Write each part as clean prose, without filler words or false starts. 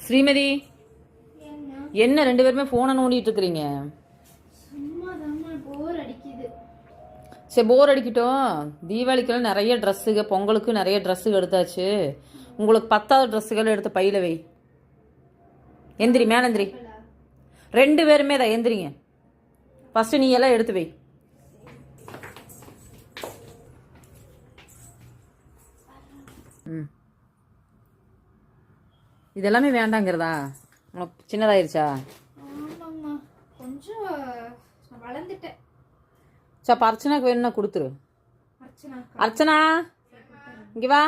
ஸ்ரீமதி, என்ன ரெண்டு பேருமே போனை நோண்டிட்டு இருக்கிறீங்க? சரி, போர் அடிக்கட்டும். தீபாவளிக்கெல்லாம் நிறைய ட்ரெஸ்ஸுக, பொங்கலுக்கு நிறைய ட்ரெஸ்ஸுக எடுத்தாச்சு. உங்களுக்கு 10வது ட்ரெஸ்ஸுகள் எடுத்து பையில வை. எந்திரி, மேல எந்திரி. ரெண்டு பேருமே தான் எந்திரிங்க. ஃபர்ஸ்ட் நீ எல்லாம் எடுத்து வை. இதெல்லாமே வேண்டாங்கிறதா? உனக்கு சின்னதாயிருச்சா? கொஞ்சம் வளர்ந்துட்டேன். சரி, அர்ச்சனாக்கு வேணும்னா கொடுத்துரு. அர்ச்சனா, இங்க வா.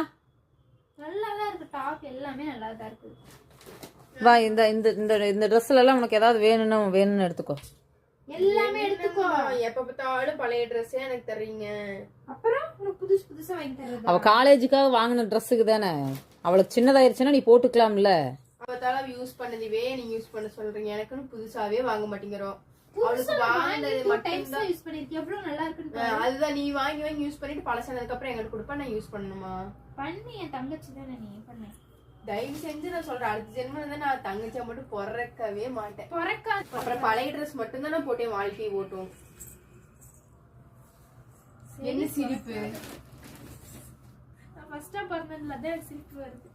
நல்லாதான் இருக்கு, டாப் எல்லாமே நல்லாதான் இருக்கு. வா, இந்த இந்த இந்த ட்ரெஸ்ல எல்லாம் உனக்கு ஏதாவது வேணும்னு எடுத்துக்கோ. எல்லாமே எடுத்துக்கோ. எப்ப பார்த்தாலும் பழைய ட்ரெஸ்ஸே எனக்கு தர்றீங்க. அப்புறம் உனக்கு புதுசா வாங்கி தரது. அவ காலேஜுக்காக வாங்கின ட்ரெஸ்ஸுக்கு தானே. அவளுக்கு சின்னதாயிருச்சுன்னா நீ போட்டுக்கலாம்ல. அவத்தால யூஸ் பண்ணதுவே நீங்க யூஸ் பண்ண சொல்றீங்க. எனக்குன்னு புதுசாவே வாங்க மாட்டேங்கிறோம். அவளுக்கு வாங்கினது மட்டும் தான் யூஸ் பண்ணிருக்கேன். எவ்வளவு நல்லா இருக்குன்னு. அதுதான், நீ வாங்கி யூஸ் பண்ணிட்டு பழசானதுக்கு அப்புறம் எங்களுக்கு கொடுப்பா, நான் யூஸ் பண்ணணுமா? பண்ணி என் தங்கச்சி தானே நீ பண்ண. தயவு செஞ்சு நான் சொல்றேன், அடுத்த ஜென்மம் வந்து நான் தங்கச்சியா மட்டும் பொறக்கவே மாட்டேன். அப்புறம் பழைய ட்ரெஸ் மட்டும் தான் நான் போட்டேன், வாழ்க்கையை ஓட்டும். என்ன சிரிப்பு? ஃபர்ஸ்டா பிறந்ததுல தான் சிரிப்பு வருது.